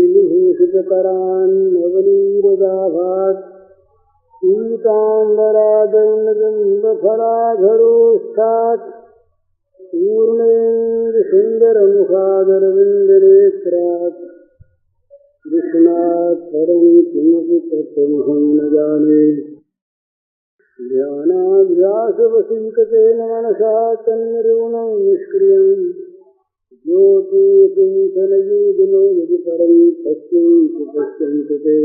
विभूषितकरान् नवनीरदाभात् पीताम्बरादण्डबिम्बफलाधरोष्ठात् पूर्णेन्दुसुन्दरमुखादरविन्दनेत्रात् कृष्णात् परं किमपि तत्त्वमहं न जाने। ध्यानाभ्यासवशीकतेन मनसा तन्निर्गुणं निष्क्रियम् ज्योतिषिंसनयोगिनो यदि परं पश्यन्ति पश्यन्ति ते।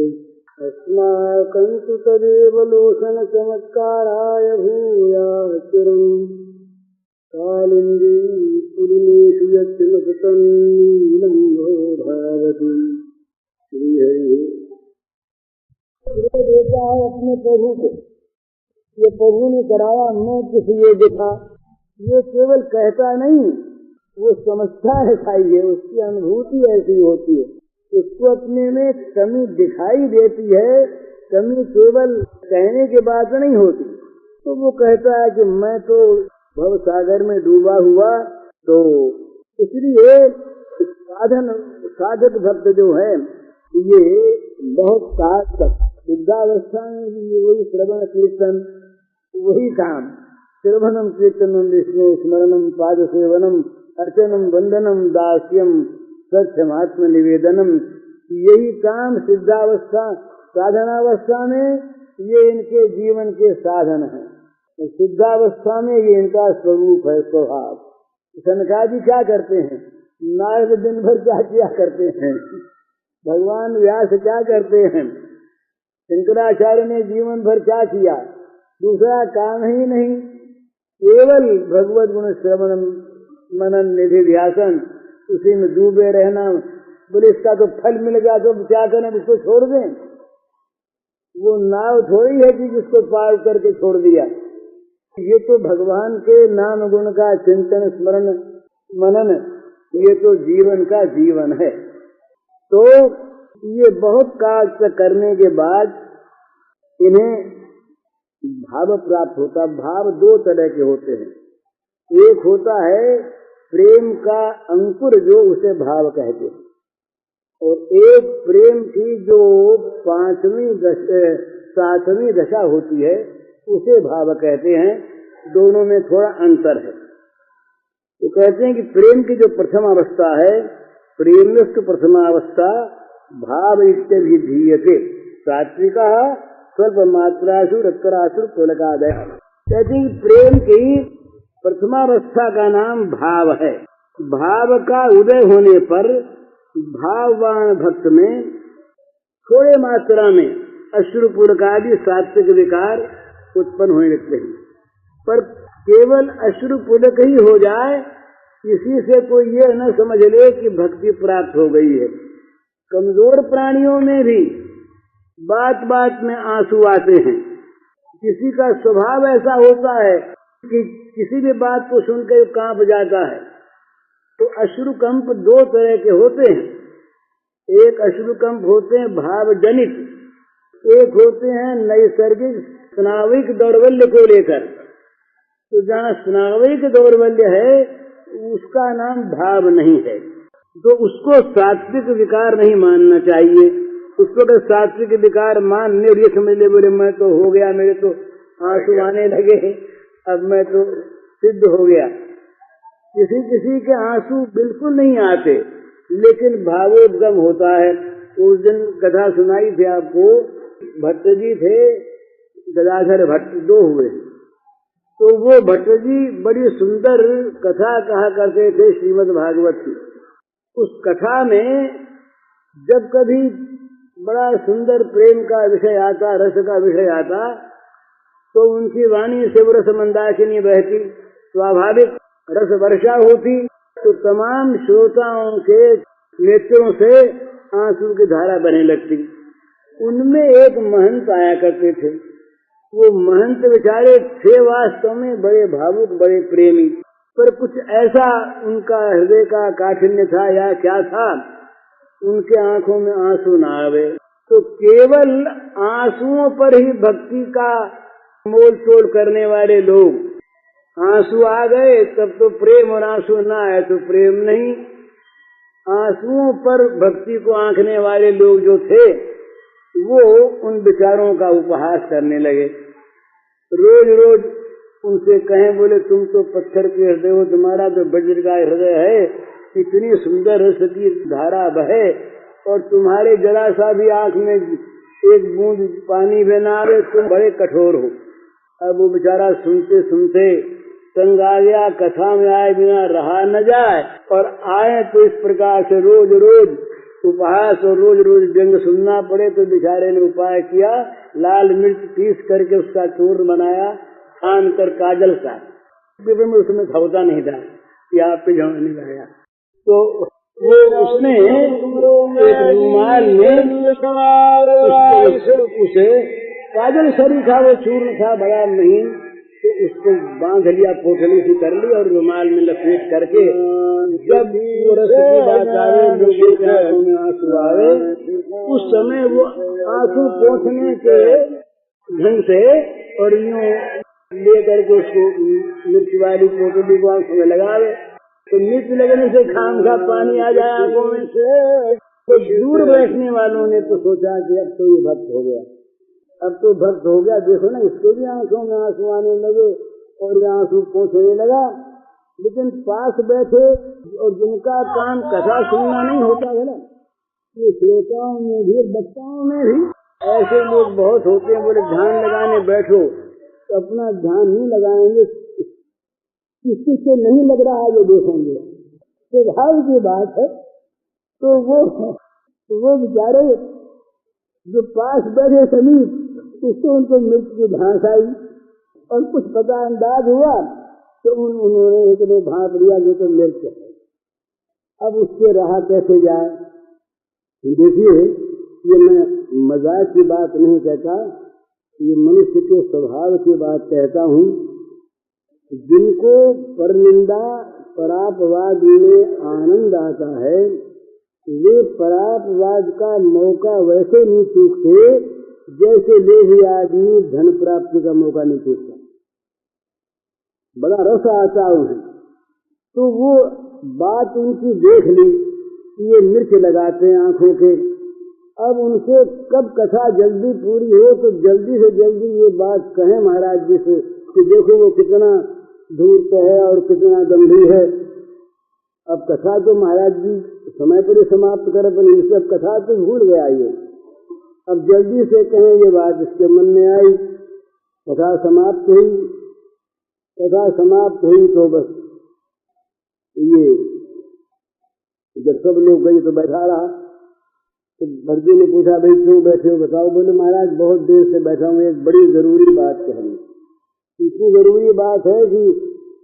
अस्माकं तु तदेव लोचनचमत्काराय भूयाच्चिरम् कालिन्दी पुरिमेषु यत्किमपि नीलं भावति। श्रीहरि देता है अपने प्रभु को, ये प्रभु ने कराया, मैं किस ये देखा, ये केवल कहता नहीं, वो समझता है चाहिए, उसकी अनुभूति ऐसी होती है, उसको अपने में कमी दिखाई देती है। कमी केवल कहने के बाद नहीं होती। तो वो कहता है कि मैं तो भव सागर में डूबा हुआ, तो इसलिए साधक भक्त जो है ये बहुत काल तक वृद्धावस्था में भी वही श्रवण कीर्तन, वही काम, श्रवणम कीर्तनम विष्णु स्मरणम पाद सेवनम अर्चनम वंदनम दास्यम सत्यमात्म निवेदनम, यही काम सिद्धावस्था साधनावस्था में ये इनके जीवन के साधन है। सिद्धावस्था में ये इनका स्वरूप है, स्वभाव। सनकादि क्या करते हैं, नारद दिन भर क्या किया करते हैं, भगवान व्यास क्या करते हैं, शंकराचार्य ने जीवन भर क्या किया, दूसरा काम ही नहीं, केवल भगवत गुण श्रवण मनन निधि ध्यासन, उसी में डूबे रहना। बोले इसका तो फल मिल गया तो क्या करें, उसको छोड़ दें। वो नाव थोड़ी है कि जिसको पार करके छोड़ दिया। ये तो भगवान के नाम गुण का चिंतन स्मरण मनन, ये तो जीवन का जीवन है। तो ये बहुत काल तक करने के बाद इन्हें भाव प्राप्त होता। भाव दो तरह के होते हैं, एक होता है प्रेम का अंकुर जो उसे भाव कहते हैं, और एक प्रेम की जो 7वीं दशा होती है उसे भाव कहते हैं। दोनों में थोड़ा अंतर है। तो कहते हैं कि प्रेम की जो प्रथम अवस्था है, प्रेमयुक्त प्रथमावस्था भाव इत्यभिधीयते सात्विका स्वल्प मात्रासु रक्तरासु पुलकादय। कहते हैं प्रेम की प्रथमावस्था का नाम भाव है। भाव का उदय होने पर भाववान भक्त में थोड़े मात्रा में अश्रुपुलकादि सात्विक विकार उत्पन्न होने लगते हैं। पर केवल अश्रुपुलक ही हो जाए, इसी से कोई ये न समझ ले कि भक्ति प्राप्त हो गई है। कमजोर प्राणियों में भी बात बात में आंसू आते हैं। किसी का स्वभाव ऐसा होता है कि किसी भी बात को सुनकर कांप जाता है। तो अश्रुकंप दो तरह के होते हैं। एक अश्रुकंप होते हैं भाव जनित, एक होते हैं नैसर्गिक स्नाविक दौर्बल्य को लेकर। तो जहाँ स्नाविक दौर्बल्य है उसका नाम भाव नहीं है, तो उसको सात्विक विकार नहीं मानना चाहिए। उसको अगर सात्विक विकार मानने और ये समझ ले बोले मैं तो हो गया, मेरे तो आंसू आने लगे, अब मैं तो सिद्ध हो गया। किसी किसी के आंसू बिल्कुल नहीं आते, लेकिन भावोद्गम होता है। उस दिन कथा सुनाई थी आपको, भट्ट जी थे, गदाधर भट्ट, दो हुए। तो वो भट्ट जी बड़ी सुंदर कथा कहा करते थे श्रीमद् भागवत की। उस कथा में जब कभी बड़ा सुंदर प्रेम का विषय आता, रस का विषय आता, तो उनकी वाणी से रस मंदाकिनी बहती, स्वाभाविक रस वर्षा होती। तो तमाम श्रोताओं के नेत्रों से आंसू की धारा बहने लगती। उनमें एक महंत आया करते थे। वो महंत बेचारे थे वास्तव में बड़े भावुक, बड़े प्रेमी, पर कुछ ऐसा उनका हृदय का काठिन्य था या क्या था, उनके आंखों में आंसू न आवे। तो केवल आंसुओं पर ही भक्ति का मोल तोल करने वाले लोग, आंसू आ गए तब तो प्रेम और आंसू ना आए तो प्रेम नहीं। आंसुओं पर भक्ति को आंकने वाले लोग जो थे वो उन विचारों का उपहास करने लगे। रोज रोज उनसे कहें, बोले तुम तो पत्थर के हृदय हो, तुम्हारा तो वज्र का हृदय है, इतनी सुंदर रस की धारा बहे और तुम्हारे जरा सा भी आंख में एक बूंद पानी बना आवे, तुम बड़े कठोर हो। अब वो बेचारा सुनते सुनते तंग आ गया, कथा में आए बिना रहा न जाए, और आए तो इस प्रकार से रोज रोज उपहास और रोज रोज व्यंग सुनना पड़े। तो बेचारे ने उपाय किया, लाल मिर्च पीस करके उसका चूर्ण बनाया, छान कर काजल का, में उसमें खौता नहीं था कि आप पे जमा नहीं लाया। तो वो उसने एक रुमाल में उसे काजल सरी था, वो चूर्ण था बड़ा नहीं, तो उसको बांध लिया, पोटली सी कर ली और रुमाल में लपेट करके जब वो रस की बात आवे, लोगों के आंखों में आंसू आवे, उस समय वो आंसू पोंछने के ढंग से और यूं ले करके उसको मिर्च वाली पोटली को आंखों में लगावे, तो मिर्च लगने से खामखा पानी आ जाए आंखों में से। तो दूर बैठने वालों ने तो सोचा कि अब तो ये भक्त हो गया, अब तो भक्त हो गया, देखो ना इसको भी आंखों में आंसू आने लगे और आंसू पोंछने लगा। लेकिन पास बैठे और जिनका काम कथा सुनना नहीं होता है ना, ये श्रोताओं में भी वक्ताओं में भी ऐसे लोग बहुत होते हैं। बोले ध्यान लगाने बैठो तो अपना ध्यान नहीं लगाएंगे, किसी से नहीं लग रहा है ये देखेंगे, स्वभाव की बात है। तो वो बेचारे जो पास बैठे समीप, उसको उनको मिर्च की भांस आई और कुछ पता अंदाज हुआ तो उन्होंने इतने भाप लिया जो तो मिर्च है। अब उससे रहा कैसे जाए? देखिए, ये मैं मजाक की बात नहीं कहता, ये मनुष्य के स्वभाव की बात कहता हूँ। जिनको परनिंदा परापवाद में आनंद आता है, वे परापवाद का मौका वैसे नहीं चूकते जैसे लोभी आदमी धन प्राप्ति का मौका नहीं चूकता। बड़ा रस आता उन्हें, तो वो बात उनकी देख ली कि ये मिर्च लगाते हैं आंखों के। अब उनसे कब कथा जल्दी पूरी हो तो जल्दी से जल्दी ये बात कहें महाराज जी से कि देखो वो कितना धूर्त है और कितना गंभीर है। अब कथा तो महाराज जी समय पर ही समाप्त करे, पर इन सब कथा तो भूल गया ये। अब जल्दी से कहें ये बात इसके मन में आई। कथा समाप्त हुई, कथा समाप्त हुई तो बस ये जब सब लोग गए तो बैठा रहा। तो भरजी ने पूछा, भाई क्यों बैठे हो, बताओ। बोले महाराज बहुत देर से बैठा हूँ, एक बड़ी जरूरी बात कहनी। इतनी जरूरी बात है कि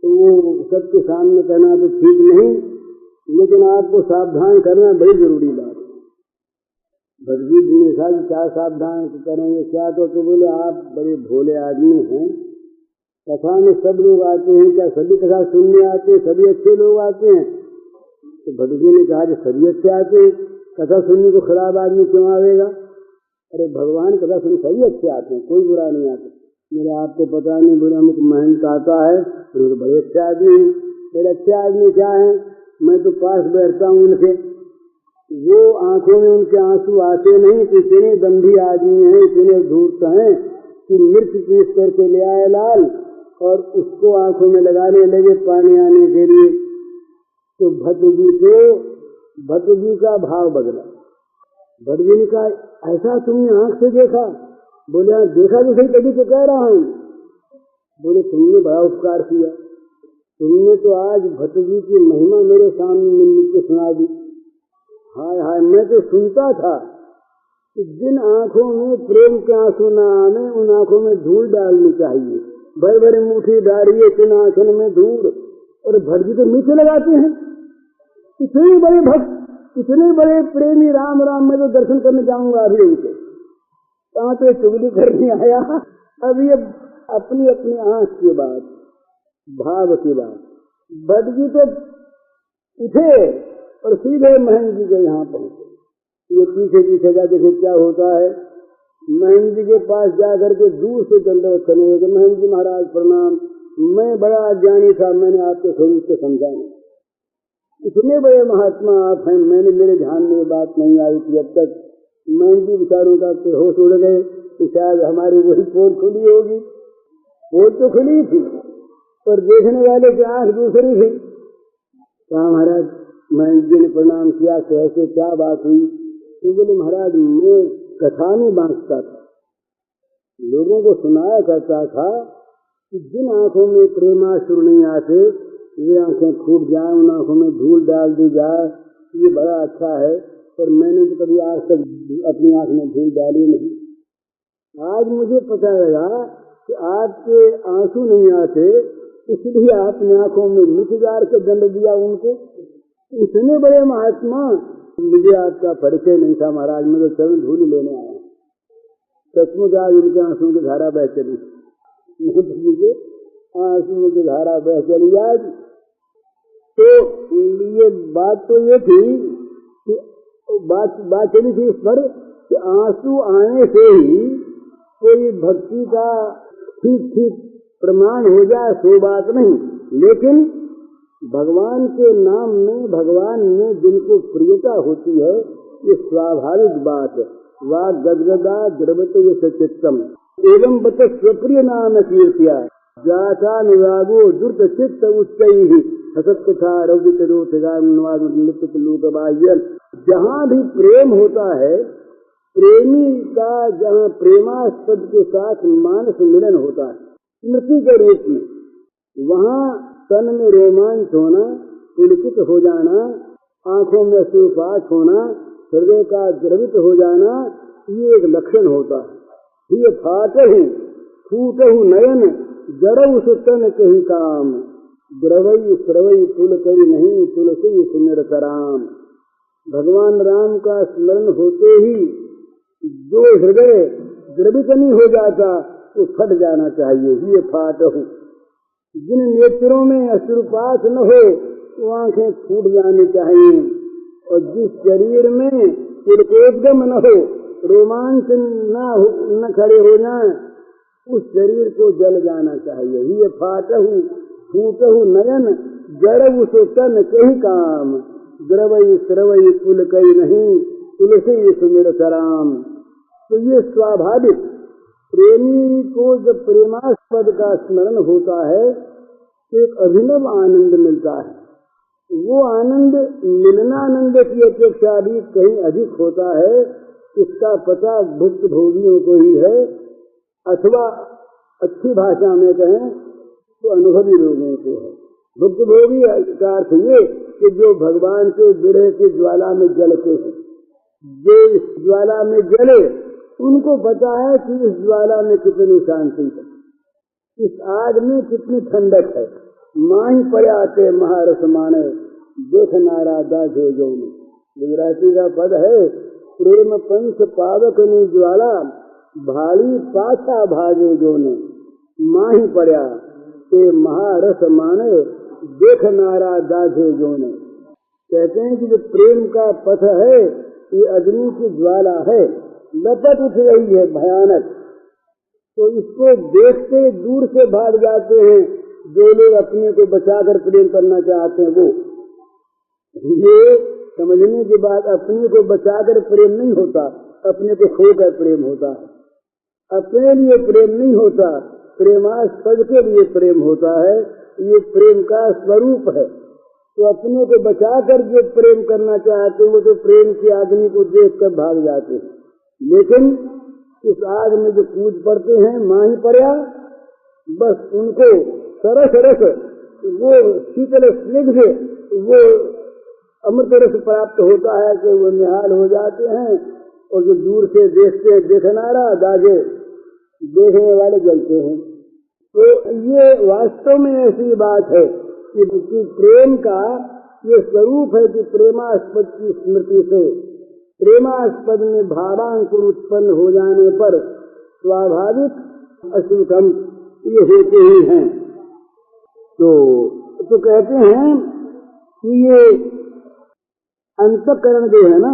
वो सबके सामने कहना तो ठीक नहीं, लेकिन आपको सावधान करना बड़ी जरूरी बात है। भरजी ने कहा कि क्या सावधान करेंगे, क्या? तो बोले आप बड़े भोले आदमी हैं, कथा में सब लोग आते हैं, क्या सभी कथा सुनने आते हैं, सभी अच्छे लोग आते हैं? तो भरजी ने कहा कि सभी अच्छे आते हैं, कथा सुनने को खराब आदमी क्यों आवेगा? अरे भगवान कथा सुनने सभी अच्छे आते हैं, कोई बुरा नहीं आता। मेरे आपको पता नहीं, बोले हमें तो महंत आता है, तो बड़े अच्छे आदमी हैं। बड़े अच्छे आदमी क्या है, मैं तो पास बैठता हूँ उनके, वो आंखों में उनके आंसू आते नहीं। इतने दम्भी आदमी हैं, इतने धूर्त हैं कि मिर्च पीस करके ले आए लाल और उसको आंखों में लगाने लगे पानी आने के लिए। तो भट्ट जी का भाव बदला। भट्ट जी ने कहा, ऐसा तुमने आंख से देखा? बोले हाँ देखा तो सही, तभी तो कह रहा हूँ। बोले तुमने बड़ा उपकार किया, तुमने तो आज भट्ट जी की महिमा मेरे सामने मिल के सुना दी। हाय हाय, मैं तो सुनता था कि जिन आंखों में प्रेम के आंसू न आने, उन आंखों में धूल डालनी चाहिए। बड़े बड़े मुट्ठी डालिए किन आंखों में धूल, और भट्ट जी तो मीठे लगाते हैं। इतने बड़े भक्त, इतने बड़े प्रेमी, राम राम, मैं तो दर्शन करने जाऊंगा अभी उनके। कहाँ तो चुगली करने आया। अब ये अपनी अपनी आंख की बात, भाव की बात। भट्ट जी तो उठे और सीधे महंत जी के यहाँ पहुंचे। ये पीछे पीछे जा देखे क्या होता है। महंत जी के पास जाकर के दूर से दंडवत करने लगे। महंत जी महाराज प्रणाम, मैं बड़ा अज्ञानी था, मैंने आपको समझा नहीं। इतने बड़े महात्मा आप हैं, मैंने मेरे ध्यान में बात नहीं आई थी अब तक। मैं भी विचारों का होश उड़ गए कि शायद हमारी वही पोल खुली होगी। पोल तो खुली थी पर देखने वाले की आंख दूसरी थी। कहा महाराज मैं जिन प्रणाम किया कैसे क्या बात हुई? तो बोले महाराज मैं कथा में बांटता था, लोगों को सुनाया करता था कि जिन आंखों में प्रेमाश्रु नहीं आते वे आंखें फूट जाए, उन आंखों में धूल डाल दी जाए, ये बड़ा अच्छा है। पर मैंने तो कभी आज तक अपनी आंख में धूल डाली नहीं। आज मुझे पता लगा कि आपके आंसू नहीं आते इसलिए आपने आंखों में मिठगार के दंड दिया उनको। इतने बड़े महात्मा, मुझे आपका परिचय नहीं था महाराज, मैं तो चरण धूल लेने आया। सचमुच आज उनके आंसू की धारा बह चली, मुझे आंसू की धारा बह चली आज। तो ये बात तो ये थी कि बात चली थी इस पर कि आंसू आने से ही कोई भक्ति का ठीक ठीक प्रमाण हो जाए सो बात नहीं, लेकिन भगवान के नाम में भगवान में जिनको प्रियता होती है ये स्वाभाविक बात है। वाग गदगदा द्रवत चित्तम एवं बत स्वप्रिय नाम कीर्तिया जाचानुरागो दुर्त चित्त उच्चैः हसत्कथा रौदित रोचगाय। जहाँ भी प्रेम होता है, प्रेमी का जहाँ प्रेमास्पद के साथ मानस मिलन होता है स्मृति के रूप में, वहाँ तन में रोमांच होना, पुलकित हो जाना, आंखों में अश्रुपात होना, हृदय का द्रवित हो जाना, ये एक लक्षण होता है। ये फाटहु फूटहु नयन जड़ऊ सुतन कही काम द्रवई स्रवई तुल करी नहीं तुलसी सुनिरत राम। भगवान राम का स्मरण होते ही जो हृदय द्रवित नहीं हो जाता वो फट जाना चाहिए। ये फाटहु, जिन नेत्रों में अश्रुपात न हो वो आंखें फूट जानी चाहिए, और जिस शरीर में पुलकोद्गम न हो, रोमांच न खड़े हो जाए, उस शरीर को जल जाना चाहिए। ये फाटहु फूटहु नयन जड़ऊ सो तन कही काम द्रवई स्रवई पुल कई नहीं तुलसी सुमिरत राम। तो ये स्वाभाविक प्रेमी को जब प्रेमास्पद का स्मरण होता है तो एक अभिनव आनंद मिलता है। वो आनंद मिलनानंद की अपेक्षा भी कहीं अधिक होता है। इसका पता भुक्त भोगियों को ही है, अथवा अच्छी भाषा में कहें तो अनुभवी लोगों को है। भुक्त भोगी का अर्थ ये कि जो भगवान के विरह की ज्वाला में जलते हैं, जो इस ज्वाला में जले उनको पता है कि इस ज्वाला में कितनी शांति है, इस आग में कितनी ठंडक है। माही पर्याते महारस माने देख नारा दाझे जो में। गुजराती का पद है, प्रेम पंच पावक ने ज्वाला भाली पाछा भागे जो ने माही पर्या के महारस माने देख नारा दाझे जो ने। कहते हैं कि जो प्रेम का पथ है ये अग्नि की ज्वाला है, लपट उठ रही है भयानक, तो इसको देखते दूर से भाग जाते हैं जो लोग अपने को बचाकर प्रेम करना चाहते हैं। वो ये समझने के बाद अपने को बचाकर प्रेम नहीं होता, अपने को खोकर प्रेम होता है। अपने लिए प्रेम नहीं होता, प्रेमास्पद के लिए प्रेम होता है। ये प्रेम का स्वरूप है। तो अपने को बचाकर जो प्रेम करना चाहते हैं वो तो प्रेम की अग्नि को देखकर भाग जाते हैं, लेकिन इस आग में जो कूद पड़ते हैं माही पर्या, बस उनको सरस रस वो शीतल स्निग्ध वो अमृत रस प्राप्त होता है कि वो निहाल हो जाते हैं। और जो दूर से देखते हैं देखनारा दागे, देखने वाले जलते हैं। तो ये वास्तव में ऐसी बात है कि प्रेम का ये स्वरूप है कि प्रेमास्पद की स्मृति से प्रेमास्पद में भावांकुर उत्पन्न हो जाने पर स्वाभाविक अश्रुकम ये होते ही हैं। तो कहते हैं कि ये अंतःकरण जो है ना,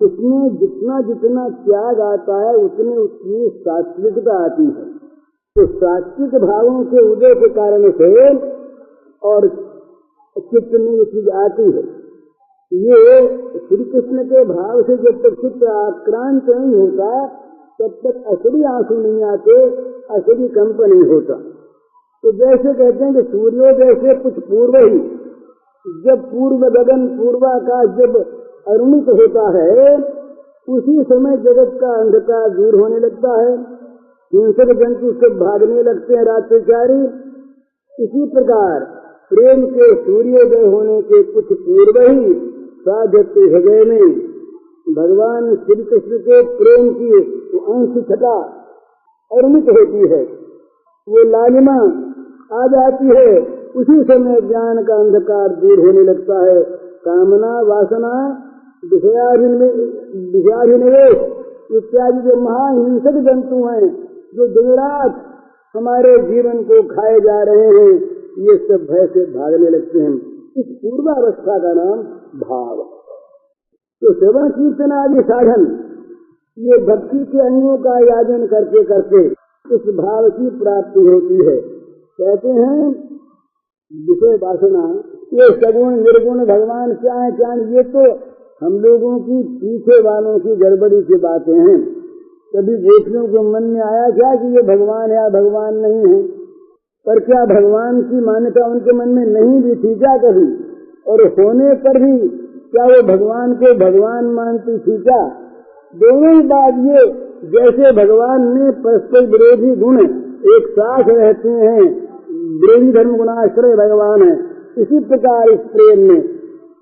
उसमें जितना जितना त्याग आता है उतनी उतनी सात्विकता आती है। तो सात्विक भावों के उदय के कारण से और चित्त में ये चीज आती है। ये श्री कृष्ण के भाव से जब तक चित्त आक्रांत नहीं होता तब तक असली आंसू नहीं आते, असली कंप नहीं होता। तो जैसे कहते हैं कि सूर्योदय से कुछ पूर्व ही जब पूर्व गगन पूर्वाकाश जब अरुणित होता है उसी समय जगत का अंधकार दूर होने लगता है, हिंसक जंतु सब भागने लगते हैं रात्रिचारी। इसी प्रकार प्रेम के सूर्योदय होने के कुछ पूर्व ही साधक के हृदय में भगवान श्री कृष्ण के प्रेम की अंश छटा अरुणित होती है, वो लालिमा आ जाती है। उसी समय ज्ञान का अंधकार दूर होने लगता है। कामना वासना विषयाभिनिवेश इत्यादि जो महाहिंसक जंतु हैं जो दिन रात हमारे जीवन को खाए जा रहे हैं, ये सब भय से भागने लगते हैं। इस पूर्वावस्था का नाम भाव। तो श्रवण कीर्तन आदि साधन ये भक्ति के अंगों का याजन करके करके इस भाव की प्राप्ति होती है। कहते हैं विषय वासना ये सगुण निर्गुण भगवान क्या है क्या नहीं, ये तो हम लोगों की पीछे वालों की गड़बड़ी की बातें हैं। कभी गोपियों के मन में आया क्या कि ये भगवान है भगवान नहीं है? पर क्या भगवान की मान्यता उनके मन में नहीं भी थी क्या कभी? और होने पर भी क्या वो भगवान को भगवान मानती थी क्या? दोनों ही बात ये, जैसे भगवान ने परस्पर विरोधी गुण एक साथ रहते हैं, विरोधी धर्म गुणाश्रय भगवान है, इसी प्रकार इस प्रेम में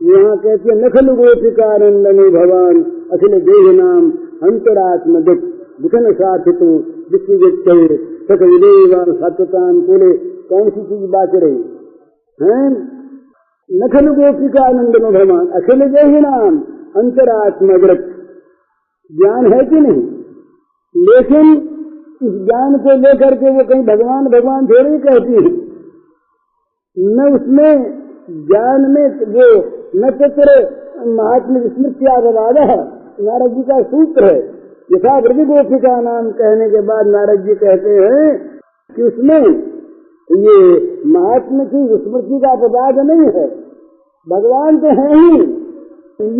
यहाँ कहते हैं नखल गोपिकानंदनी भगवान अखिल देह नाम अंतरात्म दिखन साथितु दिक्कत सकल सत्यताम बोले। कौन सी चीज बात रही है? नखल गोपिकानंदनो भगवान अखिल देह नाम अंतरात्म ज्ञान है कि नहीं? लेकिन इस ज्ञान को लेकर के वो कहीं भगवान भगवान थोड़ी कहती है, न उसमें ज्ञान में वो न तत्र महात्मा स्मृत्यागवाद है। नारद जी का सूत्र है, यथा वृद्धि गोपिका नाम कहने के बाद नारद जी कहते हैं कि उसमें ये महात्मा की स्मृति का पदार्थ नहीं है, भगवान तो है ही।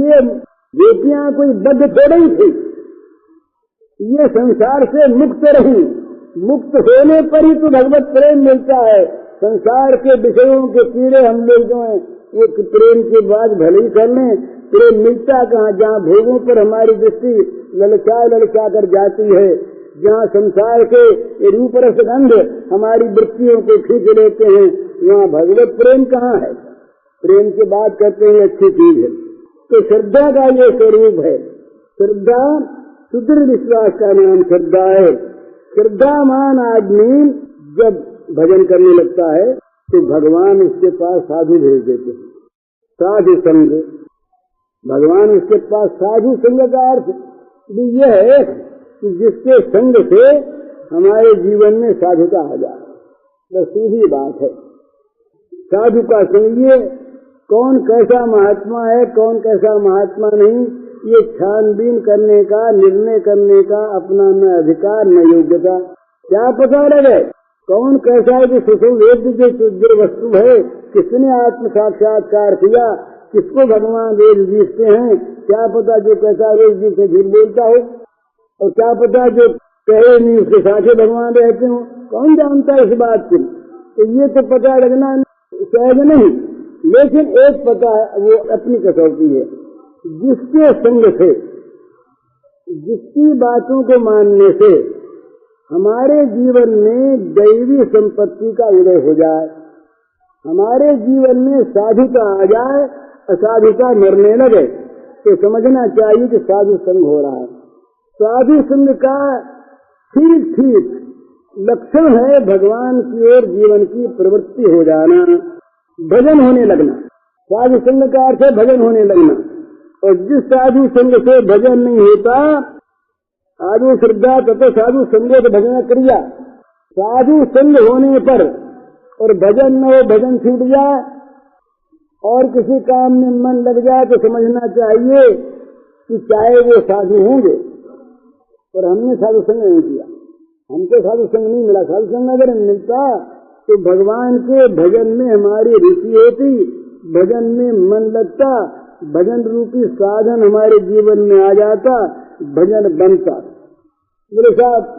ये गोपियां कोई बद्ध थोड़ी थी, ये संसार से मुक्त रही, मुक्त होने पर ही तो भगवत प्रेम मिलता है। संसार के विषयों के कीड़े हम लोग जो हैं वो प्रेम की बात भले ही कर लें, प्रेम मिलता कहाँ? जहाँ भोगों पर हमारी दृष्टि ललचा कर जाती है, जहाँ संसार के रूप रस गंध हमारी वृत्तियों को खींच लेते हैं, वहाँ भगवत प्रेम कहाँ है? प्रेम की बात करते हैं अच्छी चीज है। तो श्रद्धा का ये स्वरूप है। श्रद्धा सुदृढ़ विश्वास का नाम श्रद्धा है। श्रद्धामान आदमी जब भजन करने लगता है तो भगवान उसके पास साधु भेज देते हैं। साधु संग, भगवान उसके पास साधु संग का अर्थ भी यह है कि जिसके संग से हमारे जीवन में साधुता आ जाए, बस सीधी बात है। साधु का संग, ये कौन कैसा महात्मा है कौन कैसा महात्मा नहीं, ये छानबीन करने का, निर्णय करने का अपना न अधिकार न योग्यता। क्या पता लगे कौन कैसा है कि सुसंवेद जो वस्तु है, किसने आत्म साक्षात्कार किया, किसको भगवान रोज जीतते हैं? क्या पता जो कैसा रोज जी से झूठ बोलता हो, और क्या पता जो कहे नहीं उसके साथ भगवान रहते हो? कौन जानता है इस बात को? तो ये तो पता लगना सहज नहीं, लेकिन एक पता है, वो अपनी कसौटी है। जिसके संग से, जिसकी बातों को मानने से हमारे जीवन में दैवी संपत्ति का उदय हो जाए, हमारे जीवन में साधुता आ जाए, असाधुता मरने लगे, तो समझना चाहिए कि साधु संग हो रहा है। साधु संग का ठीक ठीक लक्षण है भगवान की ओर जीवन की प्रवृत्ति हो जाना, भजन होने लगना। साधु संग का अर्थ है भजन होने लगना। और जिस साधु संग से भजन नहीं होता, साधु श्रद्धा तथा साधु संगत भजन क्रिया, साधु संग होने पर और भजन न हो, भजन छूट जाए और किसी काम में मन लग जाए तो समझना चाहिए कि चाहे वो साधु होंगे और हमने साधु संग नहीं किया, हमको साधु संग नहीं मिला। साधु संग अगर मिलता तो भगवान के भजन में हमारी रुचि होती, भजन में मन लगता, भजन रूपी साधन हमारे जीवन में आ जाता, भजन बनता। बोले साहब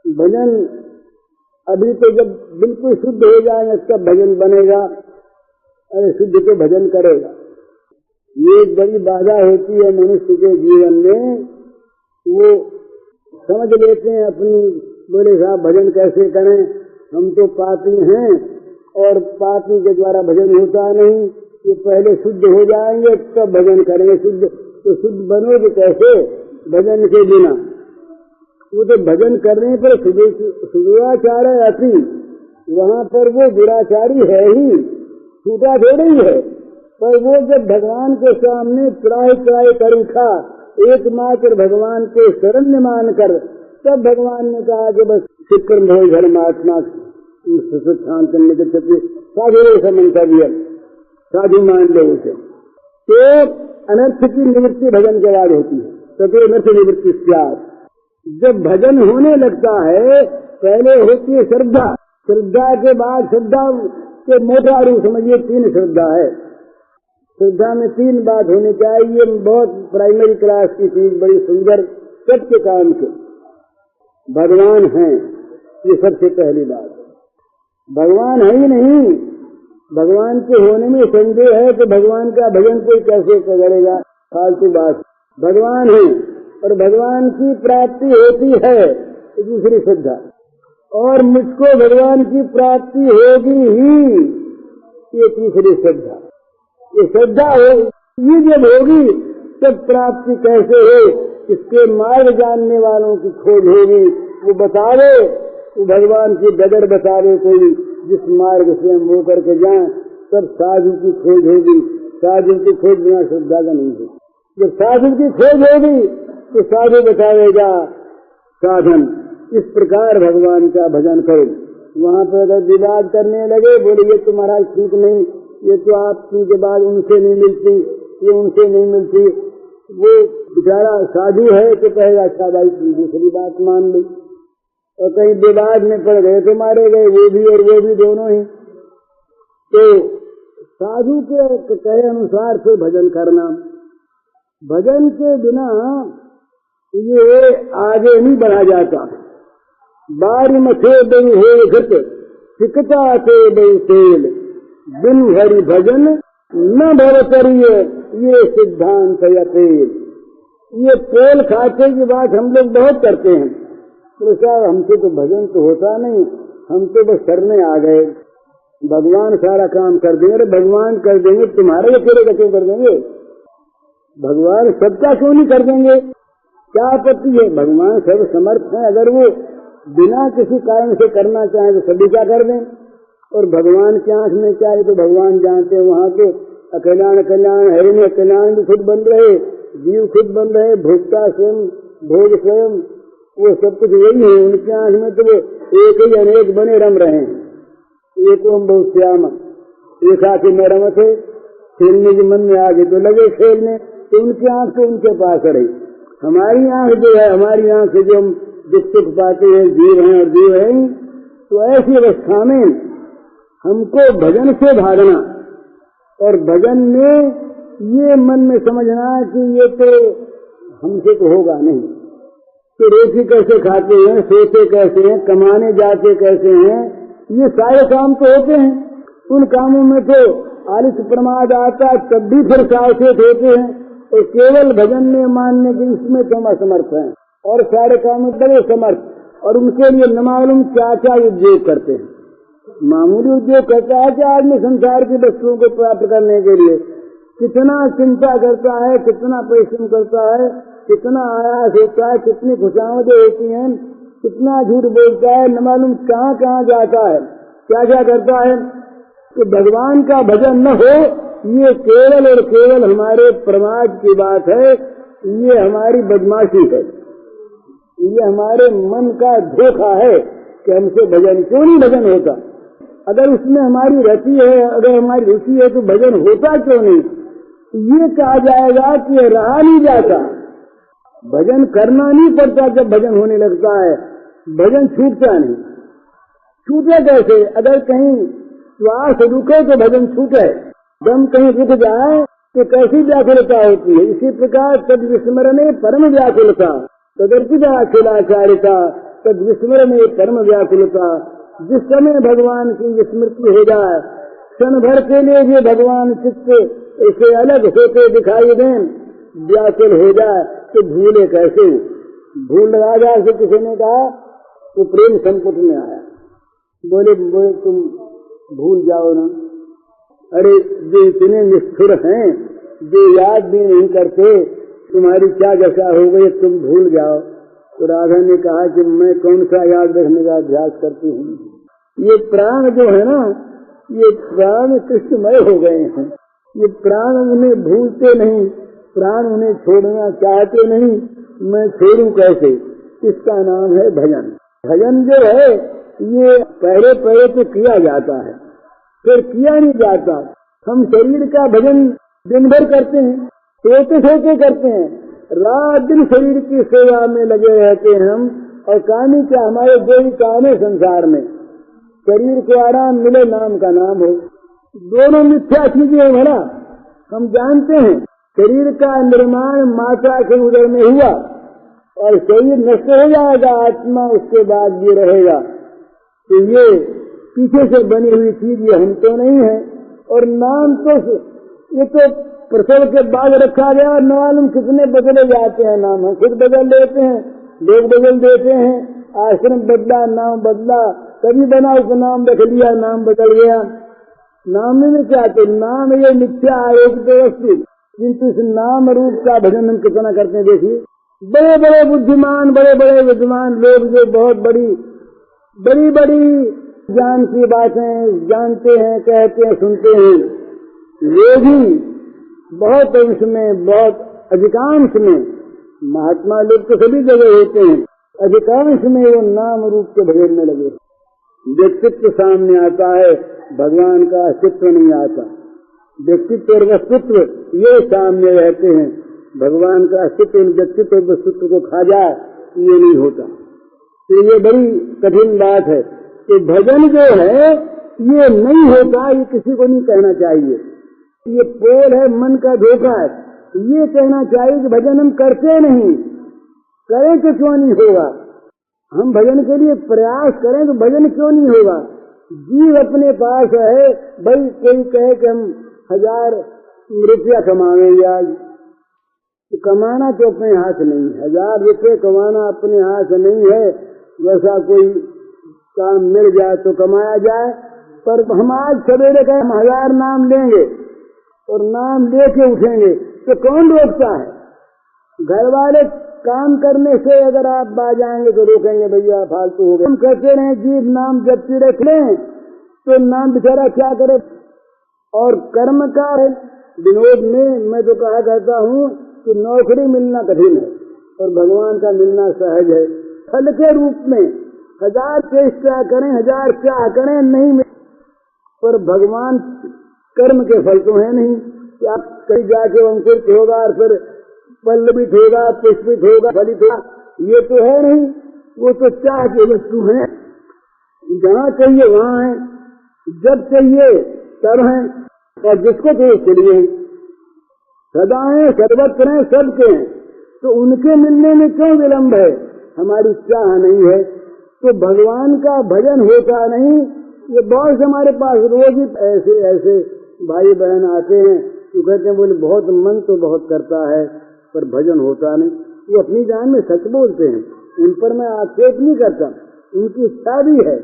भजन अभी तो जब बिल्कुल शुद्ध हो जाएगा तब भजन बनेगा। अरे शुद्ध तो भजन करेगा। ये एक बड़ी बाधा होती है मनुष्य के जीवन में। वो समझ लेते हैं अपनी, बोले साहब भजन कैसे करें, हम तो पापी हैं और पापी के द्वारा भजन होता नहीं, ये पहले शुद्ध हो जाएंगे तब भजन करेंगे। शुद्ध तो शुद्ध बनोगे कैसे भजन के बिना? वो तो भजन करने पर सुदुराचार है अति, वहाँ पर वो दुराचारी है ही, छूटा थोड़ा ही है। पर वो जब भगवान के सामने त्राही त्राही कर उठा, एकमात्र भगवान को शरण्य मानकर, तब भगवान ने कहा कि बस शिक्रम भय धर्मात्मा शांत साधु समंतव्य, साधु मान लो उसे। तो अनर्थ की निवृत्ति भजन के बाद होती है, ततो अनर्थ निवृत्ति स्यात्। जब भजन होने लगता है पहले होती है श्रद्धा, श्रद्धा के बाद श्रद्धा के मोटा रूप समझिए 3 श्रद्धा है। श्रद्धा में 3 बात होनी चाहिए, बहुत प्राइमरी क्लास की चीज, बड़ी सुंदर सत्य काम के। भगवान है, ये सबसे पहली बात। भगवान है ही नहीं, भगवान के होने में संदेह है तो भगवान का भजन कोई कैसे करेगा, फालतू बात। भगवान है और भगवान की प्राप्ति होती है, दूसरी श्रद्धा। और मुझको भगवान की प्राप्ति होगी ही, ये तीसरी श्रद्धा। ये श्रद्धा हो, ये जब होगी तब प्राप्ति कैसे हो, इसके मार्ग जानने वालों की खोज होगी। वो बतावे, वो भगवान की डगर बतावे कोई, जिस मार्ग से हम वो करके जाएं, तब साधु की खोज होगी। साधु की खोज बिना श्रद्धा का नहीं होगी। जब साधु की खोज होगी तो साधु बतावेगा साधन, इस प्रकार भगवान का भजन करो। वहाँ पर अगर विवाद करने लगे, बोले ये तो महाराज ठीक नहीं, ये तो आपकी के बाद उनसे नहीं मिलती, ये उनसे नहीं मिलती, वो बेचारा साधु है तो कहेगा अच्छा भाई दूसरी बात मान ली। और कहीं विवाद में पड़ गए तो मारे गए, वो भी और वो भी दोनों ही। तो साधु के कहे अनुसार से भजन करना, भजन के बिना ये आगे नहीं बढ़ा जाता। बारी मथे बई हो घट सिकता से बई तेल, बिन हरि भजन न भर करिए, ये सिद्धांत या तेल। ये तेल खाते की बात हम लोग बहुत करते हैं। तो साहब हमसे तो भजन तो होता नहीं, हम तो बस करने आ गए, भगवान सारा काम कर देंगे। अरे भगवान कर देंगे, तुम्हारे अकेले का क्यों कर देंगे? भगवान सबका क्यों नहीं कर देंगे? क्या आपत्ति है? भगवान सर्व समर्थ है, अगर वो बिना किसी कारण से करना चाहे तो सभी क्या कर दें। और भगवान की आंख में चाहे तो भगवान जानते हैं, वहाँ के अकल्याण कल्याण हरि में कल्याण भी खुद बन रहे, जीव खुद बन रहे, भोक्ता स्वयं, भोग स्वयं, वो सब कुछ वही है। उनकी आंख में तो वो एक ही अनेक बने रम रहे हैं। एक ओम बहुत श्याम, एक आंखें में रमत है, खेलने के मन में आगे तो लगे खेलने, तो उनकी आंख तो उनके पास रही। हमारी आंख जो है, हमारी आंख से जो हम दुख सुख पाते हैं, जीव हैं और जीव हैं, तो ऐसी अवस्था में हमको भजन से भागना और भजन में ये मन में समझना कि ये तो हमसे तो होगा नहीं। तो रोटी कैसे खाते हैं, सोते कैसे हैं, कमाने जाते कैसे हैं, ये सारे काम तो होते हैं। उन कामों में तो आलस प्रमाद आता, तब भी फिर सावचेत होते हैं। और केवल भजन में मानने के इसमें तो हम असमर्थ हैं, और सारे कामों बड़े समर्थ, और उनके लिए न मालूम क्या क्या उद्योग करते हैं। मामूली उद्योग करता है कि आदमी संसार की वस्तुओं को प्राप्त करने के लिए कितना चिंता करता है, कितना परिश्रम करता है, कितना आयास होता है, कितनी खुशामदें होती हैं, कितना झूठ बोलता है, न मालूम कहाँ कहाँ जाता है, क्या क्या करता है। कि भगवान का भजन न हो, ये केवल और केवल हमारे प्रमाद की बात है, ये हमारी बदमाशी है, ये हमारे मन का धोखा है कि हमसे भजन क्यों नहीं भजन होता। अगर उसमें हमारी रति है, अगर हमारी रुचि है तो भजन होता क्यों नहीं? ये कहा जाएगा कि रहा नहीं जाता, भजन करना नहीं पड़ता। जब भजन होने लगता है भजन छूटता नहीं। छूटे कैसे? अगर कहीं श्वास रुके तो भजन छूटे, दम कहीं रुक जाए तो कैसी व्याकुलता होती है। इसी प्रकार तद विस्मरणे परम व्याकुलता, तदर्पिता अखिलाचारिता, तद विस्मरणे परम व्याकुलता। जिस समय भगवान की स्मृति हो जाए, क्षण भर के लिए भी भगवान चित्त ऐसे अलग होते दिखाई दें, व्याकुल हो जाए तो भूले कैसे। भूल राजा से किसी ने कहा तो प्रेम संकट में आया, बोले तुम भूल जाओ ना। अरे जो इतने निष्ठुर हैं, जो याद भी नहीं करते, तुम्हारी क्या दशा हो गई, तुम भूल जाओ। तो राधा ने कहा कि मैं कौन सा याद रखने का अभ्यास करती हूँ। ये प्राण जो है ना, ये प्राण कृष्णमय हो गए हैं। ये प्राण उन्हें भूलते नहीं, प्राण उन्हें छोड़ना चाहते नहीं। मैं छोड़ूं कैसे? इसका नाम है भजन। भजन जो है ये पहले पहले तो किया जाता है, फिर किया नहीं जाता। हम शरीर का भजन दिन भर करते हैं, सोते सोते करते हैं, रात दिन शरीर की सेवा में लगे रहते हैं हम। और काम ही क्या, हमारे दो ही काम है संसार में, शरीर को आराम मिले, नाम का नाम हो। दोनों मिथ्या चीजें हैं भला। हम जानते हैं शरीर का निर्माण माता के उदर में हुआ और शरीर नष्ट हो जाएगा, आत्मा उसके बाद ये रहेगा। तो ये पीछे से बनी हुई चीज ये हम तो नहीं है। और नाम तो ये तो प्रसव के बाद रखा गया, और न मालूम कितने बदले जाते हैं नाम। हम खुद बदल लेते हैं, लोग बदल देते हैं, आश्रम बदला, नाम बदला, कभी बना उपनाम रख लिया, नाम बदल गया। नाम में क्या, तो नाम ये मिथ्या आरोपित वस्तु, किंतु इस नाम रूप का भजन हम कितना करते हैं। देखिए बड़े बड़े बुद्धिमान, बड़े बड़े विद्वान लोग जो बहुत बड़ी बड़ी ज्ञान की बातें जानते हैं, कहते हैं, सुनते हैं, वे भी बहुत अंश में, बहुत अधिकांश में, महात्मा लोग तो सभी जगह होते हैं, अधिकांश में वो नाम रूप के भजन में लगे। व्यक्तित्व सामने आता है, भगवान का अस्तित्व नहीं आता। व्यक्तित्व और वस्तुत्व ये सामने रहते हैं, भगवान का अस्तित्व व्यक्तित्व और वस्तुत्व को खा जाए ये नहीं होता। तो ये बड़ी कठिन बात है कि भजन जो है ये नहीं होता, ये किसी को नहीं कहना चाहिए। ये पोल है, मन का धोखा है। ये कहना चाहिए कि भजन हम करते नहीं, करें तो क्यों नहीं होगा। हम भजन के लिए प्रयास करें तो भजन क्यों नहीं होगा। जीव अपने पास है, भाई कोई कहे कि हम 1000 रुपया कमाएंगे आज, तो कमाना तो अपने हाथ नहीं है। 1000 रुपये कमाना अपने हाथ नहीं है। वैसा कोई काम मिल जाए तो कमाया जाए, पर हम आज सवेरे कहें हम 1000 नाम लेंगे और नाम लेके उठेंगे तो कौन रोकता है। घर वाले काम करने से अगर आप बाज जाएंगे तो रोकेंगे, भैया फालतू हो गए। हम कहते रहे जीव नाम जबकि रख लें तो नाम बेचारा क्या करे। और कर्म का विनोद में मैं तो कहा करता हूँ कि नौकरी मिलना कठिन है और भगवान का मिलना सहज है। फल के रूप में 1000 चेष्टा करें, 1000 क्या करें, नहीं मिल, पर भगवान कर्म के फल तो है नहीं कि आप कहीं जाके अंकुरित होगा और फिर पल्लवित होगा, पुष्पित होगा, फलित होगा, ये तो है नहीं। वो तो चाह की वस्तु है, जहाँ चाहिए वहाँ है, जब चाहिए तब है, और जिसको चाहिए चलिए। सदा है, सर्वत्र हैं, सबके हैं, तो उनके मिलने में क्यों विलम्ब है। हमारी चाह नहीं है तो भगवान का भजन होता नहीं। ये बहुत हमारे पास रोज ही ऐसे ऐसे भाई बहन आते हैं तो कहते हैं, बोले बहुत मन तो बहुत करता है पर भजन होता नहीं। वो अपनी जान में सच बोलते हैं, उन पर मैं आक्षेप नहीं करता, उनकी इच्छा भी है,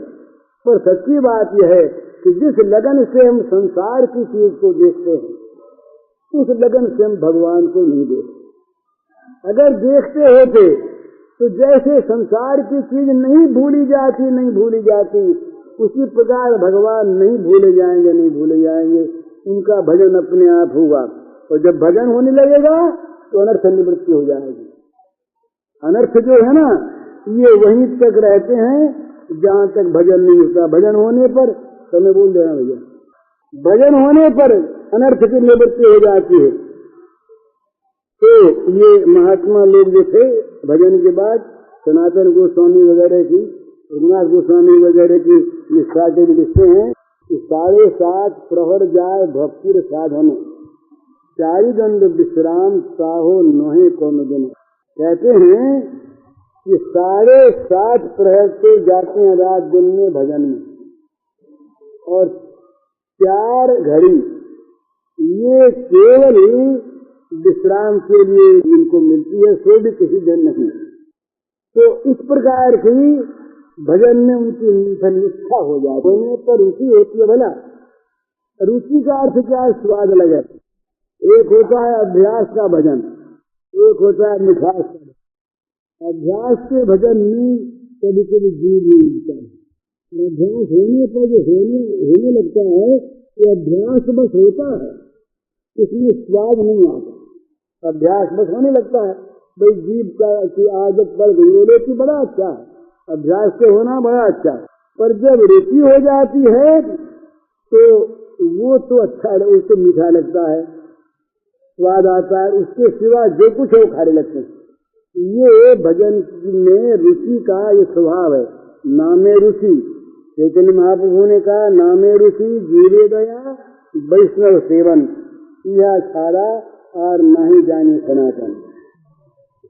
पर सच्ची बात यह है कि जिस लगन से हम संसार की चीज को देखते हैं उस लगन से हम भगवान को नहीं देखते। अगर देखते होते तो जैसे संसार की चीज नहीं भूली जाती, उसी प्रकार भगवान नहीं भूले जाएंगे। उनका भजन अपने आप होगा, और जब भजन होने लगेगा तो अनर्थ निवृत्ति हो जाएगी। अनर्थ जो है ना ये वहीं तक रहते हैं जहाँ तक भजन नहीं होता। भजन होने पर तो मैं बोल रहा भैया, भजन होने पर अनर्थ की निवृत्ति हो जाती है। तो ये महात्मा लोग जो थे भजन के बाद सनातन गोस्वामी वगैरह की, रघुनाथ गोस्वामी वगैरह की निष्ठा के लिखते हैं 7.5 प्रहर जाए भक्तिर साधन, 4 दंड विश्राम साहो नोहे कौन दिन। कहते हैं कि 7.5 प्रहर से जाते हैं रात दिन में भजन में, और 4 घड़ी ये केवल ही विश्राम के लिए इनको मिलती है, सो भी किसी दिन नहीं। तो इस प्रकार की भजन में उनकी निष्ठा हो जाती है, पर रुचि होती है। भला रुचि का अर्थ क्या है? स्वाद लगे। एक होता है अभ्यास का भजन, एक होता है मिठास का भजन। अभ्यास के भजन में कभी कभी जीव नहीं मिलता है। अभ्यास होने पर जो होने लगता है कि अभ्यास बस होता है, इसमें स्वाद नहीं आता। अभ्यास बस होने लगता है, भाई जीव का की आदत पड़ गई, बोले कि बड़ा अच्छा है, अभ्यास से होना बड़ा अच्छा है। पर जब रुचि हो जाती है तो वो तो अच्छा है, उसको मीठा लगता है, स्वाद आता है, उसके सिवा जो कुछ है वो खाने लगते हैं। ये भजन में रुचि का ये स्वभाव है। नामे रुचि, चैतन्य महाप्रभु ने कहा नामे रुचि जीवे गया वैष्णव सेवन, यह छाड़ा और नहीं जाने सनातन।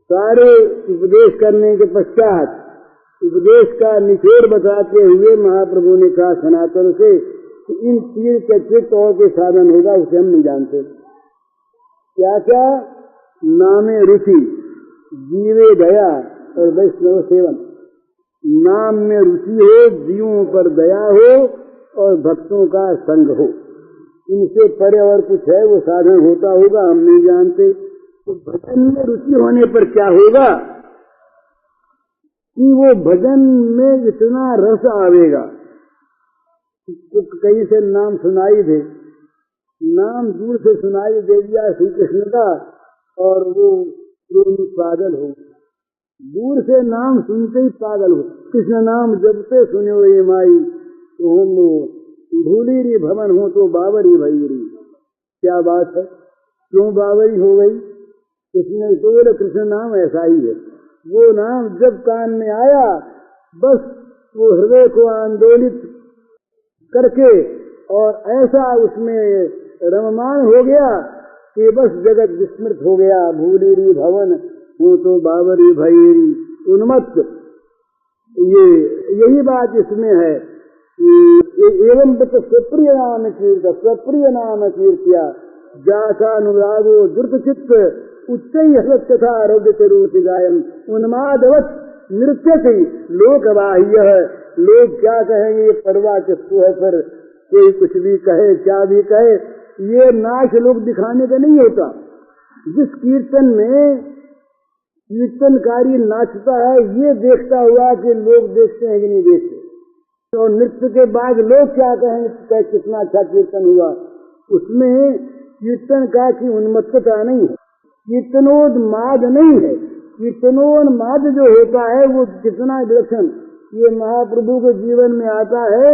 सारे उपदेश करने के पश्चात उपदेश का निचोड़ बताते हुए महाप्रभु ने कहा सनातन से कि इन 3 के अतिरिक्त और के साधन होगा, उसे हम नहीं जानते। क्या क्या? नामे रुचि, जीवे दया और वैष्णव सेवन। नाम में रुचि हो, जीवों पर दया हो और भक्तों का संग हो। इनसे परे और कुछ है वो साधन होता होगा, हम नहीं जानते। तो भजन में रुचि होने पर क्या होगा कि वो भजन में इतना रस आवेगा। कहीं से नाम सुनाई दे, नाम दूर से सुनाई दे दिया श्री कृष्ण का, और वो पागल हो, दूर से नाम सुनते ही पागल हो। कृष्ण नाम जबते सुनो ये माई, तो हम भूली री भवन हो तो बावरी भई री। क्या बात है, क्यों बावरी हो गई? कृष्ण तो बोले कृष्ण नाम ऐसा ही है। वो नाम जब कान में आया, बस वो हृदय को आंदोलित करके और ऐसा उसमें रममान हो गया कि बस जगत विस्मृत हो गया। भूली री भवन हो तो बावरी भई उन्मत्त। यही बात इसमें है। एवं स्वप्रिय नाम कीर्त, स्वप्रिय नाम कीर्तिया जाता अनुरागो द्रुत चित्त उच्च तथा आरोग्य रूपी गायन उन्मादवत नृत्य थी लोकवाह्य। लोग क्या कहेंगे, ये परवाह किसको है? फिर कोई कुछ भी कहे, क्या भी कहे, ये नाच लोग दिखाने का नहीं होता। जिस कीर्तन में कीर्तनकारी नाचता है, ये देखता हुआ कि लोग देखते हैं कि नहीं देखते। तो नृत्य के बाद लोग क्या कहेंगे, कितना अच्छा कीर्तन हुआ। उसमें कीर्तन का की उन्मत्तता नहीं है, कीर्तनोन्माद नहीं है। कीर्तनोन्माद जो होता है वो कितना विलक्षण ये महाप्रभु के जीवन में आता है।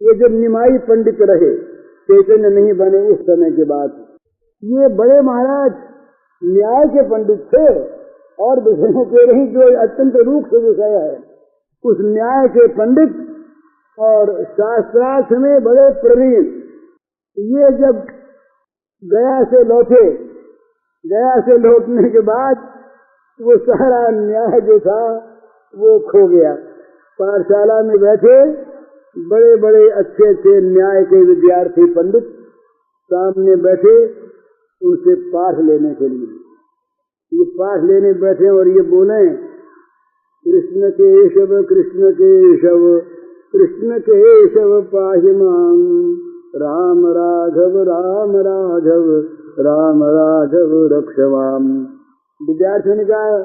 ये जब निमाई पंडित रहे, चैतन्य नहीं बने, उस समय के बाद ये बड़े महाराज न्याय के पंडित थे और विषयों के रही जो अत्यंत रूक्ष विषय है। उस न्याय के पंडित और शास्त्रार्थ में बड़े प्रवीण, ये जब गया से लौटे, गया से लौटने के बाद वो सारा न्याय जो था वो खो गया। पाठशाला में बैठे बड़े बड़े अच्छे अच्छे न्याय के विद्यार्थी पंडित सामने बैठे उनसे पाठ लेने के लिए। ये पाठ लेने बैठे और ये बोले कृष्ण केशव कृष्ण केशव कृष्ण केशव पाहि मां राम राघव राम राघव राम राघव रक्षवाम। विद्यार्थियों ने कहा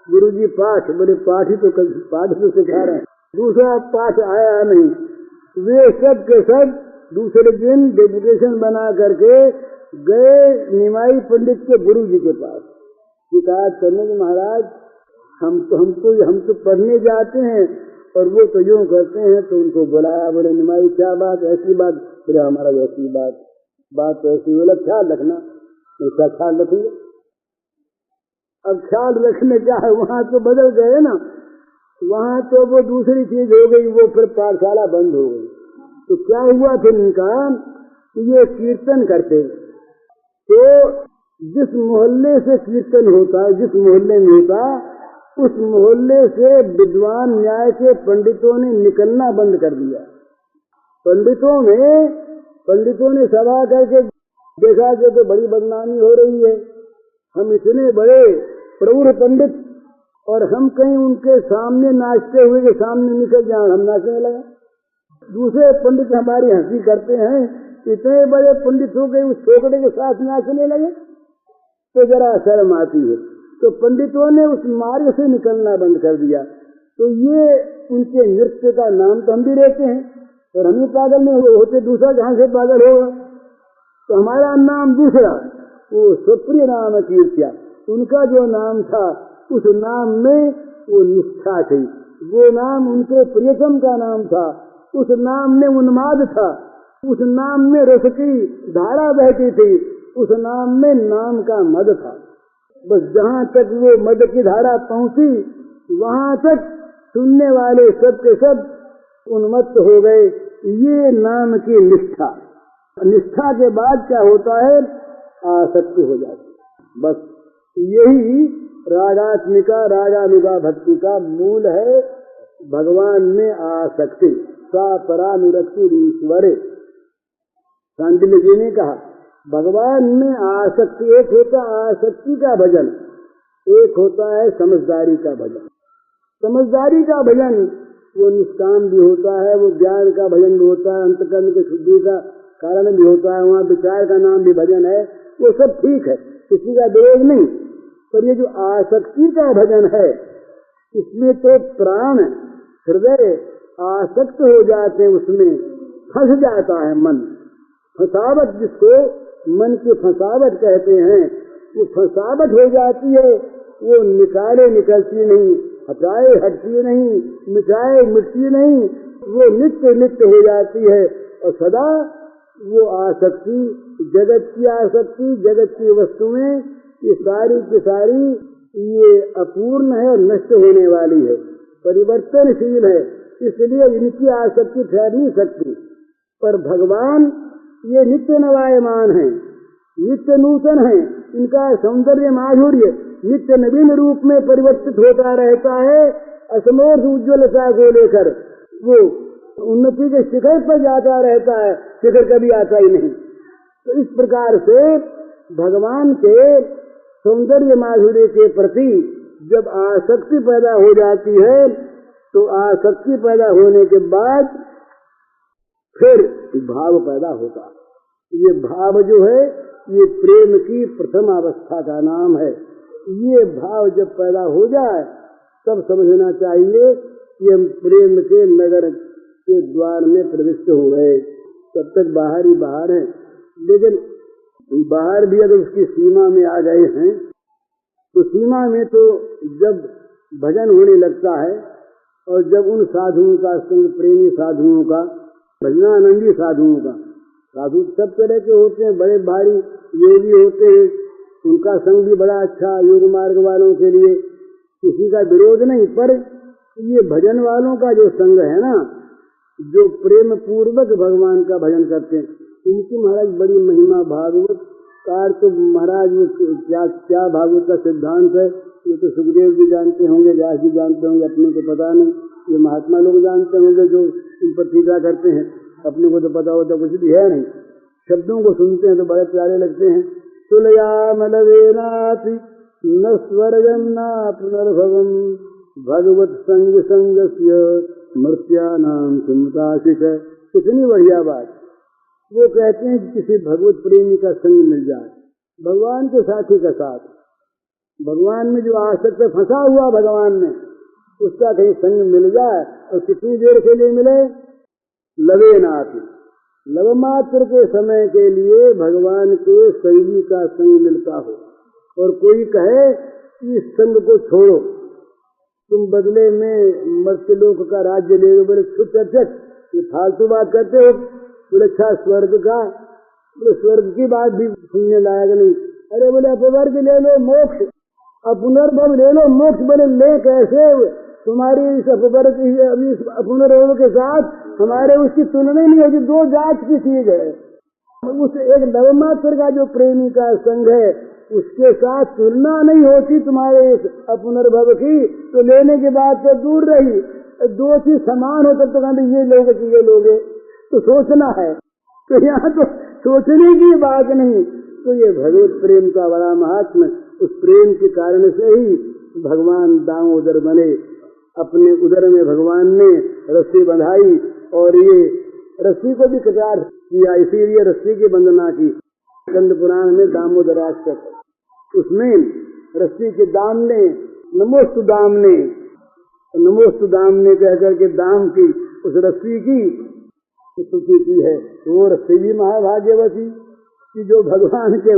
गुरुजी पाठ, बोले पाठ ही तो पाठ तो सिखा रहे हैं, दूसरा पाठ आया नहीं। वे सब के सब दूसरे दिन डेपुटेशन बना करके गए निमाई पंडित के गुरु जी के पास। शिकायत करने के महाराज हम तो पढ़ने जाते हैं और वो तो यूं करते हैं। तो उनको बुलाया, बोले निमाई क्या बात, ऐसी बात? बोले हमारा ऐसी बात तो ऐसी। बोला ख्याल रखना। ऐसा ख्याल रखेंगे। अब ख्याल रखने क्या है, वहां तो बदल गए ना, वहां तो वो दूसरी चीज हो गई, वो फिर पाठशाला बंद हो गई। तो क्या हुआ फिर इनका, ये कीर्तन करते, तो जिस मोहल्ले से कीर्तन होता, जिस मोहल्ले में होता, उस मोहल्ले से विद्वान न्याय के पंडितों ने निकलना बंद कर दिया। पंडितों ने सभा करके देखा कि तो बड़ी बदनामी हो रही है, हम इतने बड़े प्रौढ़ पंडित और हम कहीं उनके सामने नाचते हुए के सामने निकल जाए, हम नाचने लगे। दूसरे पंडित हमारी हंसी करते हैं, इतने बड़े पंडित हो गए उस छोकरे के साथ नाचने लगे, तो जरा शर्म आती है। तो पंडितों ने उस मार्ग से निकलना बंद कर दिया। तो ये उनके नृत्य का नाम तो हम भी रहते हैं, और हम ही पागल नहीं होते, दूसरा जहां से पागल होगा। तो हमारा नाम दूसरा, वो सुप्रिय नाम कीर्त्या, उनका जो नाम था उस नाम में वो निष्ठा थी, वो नाम उनके प्रियतम का नाम था, उस नाम में उन्माद था, उस नाम में रस की धारा बहती थी, उस नाम में नाम का मद था। बस जहां तक वो मद की धारा पहुंची वहां तक सुनने वाले सब के सब उन्मत्त हो गए। ये नाम की निष्ठा। निष्ठा के बाद क्या होता है, आसक्ति हो जाती है। बस यही रागात्मिका रागानुगा भक्ति का मूल है, भगवान में आसक्ति। सा परानुरक्ति ईश्वरे, सांडिल्य जी ने कहा भगवान में आसक्ति। एक होता आसक्ति का भजन, एक होता है समझदारी का भजन। समझदारी का भजन वो निष्काम भी होता है, वो ज्ञान का भजन भी होता है, अंतकर्म की शुद्धि का कारण भी होता है, वहाँ विचार का नाम भी भजन है, वो सब ठीक है, किसी का विरोध नहीं। पर ये जो आसक्ति का भजन है, इसमें तो प्राण हृदय आसक्त हो जाते हैं, उसमें फंस जाता है मन। फंसावट, जिसको मन की फंसावट कहते हैं, वो फंसावट हो जाती है, वो निकाले निकलती नहीं, हटाए हटती नहीं, मिटाए मिटती नहीं, वो नित्य नित्य हो जाती है। और सदा वो आसक्ति, जगत की आसक्ति, जगत की वस्तुएं, ये सारी की सारी ये अपूर्ण है और नष्ट होने वाली है, परिवर्तनशील है, इसलिए इनकी आसक्ति ठहर नहीं सकती। पर भगवान ये नित्य नवायमान है, नित्य नूतन है, इनका सौंदर्य माधुर्य नित्य नवीन रूप में परिवर्तित होता रहता है। असमोर्थ उज्ज्वलता को लेकर वो उन्नति के शिखर पर जाता रहता है, शिखर कभी आता ही नहीं। तो इस प्रकार से भगवान के सौंदर्य माधुर्य के प्रति जब आसक्ति पैदा हो जाती है, तो आसक्ति पैदा होने के बाद फिर भाव पैदा होता। ये भाव जो है, ये प्रेम की प्रथम अवस्था का नाम है। ये भाव जब पैदा हो जाए तब समझना चाहिए कि हम प्रेम के नगर के द्वार में प्रविष्ट हो गए। तब तक बाहर ही बाहर है, लेकिन बाहर भी अगर उसकी सीमा में आ गए हैं, तो सीमा में तो जब भजन होने लगता है और जब उन साधुओं का संग, प्रेमी साधुओं का, भजनानंदी साधुओं का, साधु सब तरह के होते हैं, बड़े भारी योगी होते हैं, उनका संग भी बड़ा अच्छा, योग मार्ग वालों के लिए किसी का विरोध नहीं। पर ये भजन वालों का जो संग है ना, जो प्रेम पूर्वक भगवान का भजन करते हैं, इनकी महाराज बड़ी महिमा। भागवत कार तो महाराज क्या क्या भागवत का सिद्धांत है, ये तो सुखदेव जी जानते होंगे, व्यास जी जानते होंगे, अपने को पता नहीं, ये महात्मा लोग जानते होंगे जो इन पर टीका करते हैं, अपने को तो पता होता कुछ भी है नहीं। शब्दों को सुनते हैं तो बड़े प्यारे लगते हैं। तुलयाम लवेनाति न स्वर्गम न पुनर्भवम भगवत संग संगस्य मर्त्यानाम सुमताशिष। कितनी बढ़िया बात। वो कहते हैं कि किसी भगवत प्रेमी का संग मिल जाए, भगवान के साथी का साथ, भगवान में जो आसक्त फंसा हुआ भगवान में, उसका कहीं संग मिल जाए, और कितनी देर के लिए मिले, लवे नाथ, लव मात्र के समय के लिए भगवान के सैली का संग मिलता हो, और कोई कहे कि इस संग को छोड़ो, तुम बदले में मर्त्यलोक का राज्य ले लो। बोले छुट, ये फालतू बात करते हो। बोले अच्छा स्वर्ग का, बोले स्वर्ग की बात भी सुनने लायक नहीं। अरे बोले अपवर्ग ले लो, मोक्ष, पुनर्भव ले लो, मोक्ष। बोले ले कैसे, तुम्हारी इस अपवर्ग, अभी इस पुनर्भव के साथ हमारे उसकी तुलना ही नहीं होती, दो जात की चीज है। उस एक नवमात्र का जो प्रेमी का संग है उसके साथ तुलना नहीं होती तुम्हारे इस अपुनर्भव की, तो लेने के बाद तो दूर रही। दो चीज समान हो तब तो कहते ये लोगे कि ये लोगे, तो सोचना है। तो यहाँ तो सोचने की बात नहीं। तो ये भगवत प्रेम का बड़ा महात्म, उस प्रेम के कारण से ही भगवान दामोदर बने। अपने उदर में भगवान ने रस्सी बंधाई और ये रस्सी को भी कटार किया, इसीलिए रस्सी की वंदना की। स्कंद पुराण में दामोदराष्टक, उसमें रस्सी के दामने नमोस्तु दामने, नमोस्तु दामने कह करके दाम की उस रस्सी की स्तुति की है। वो रस्सी भी महाभाग्यवती कि जो भगवान के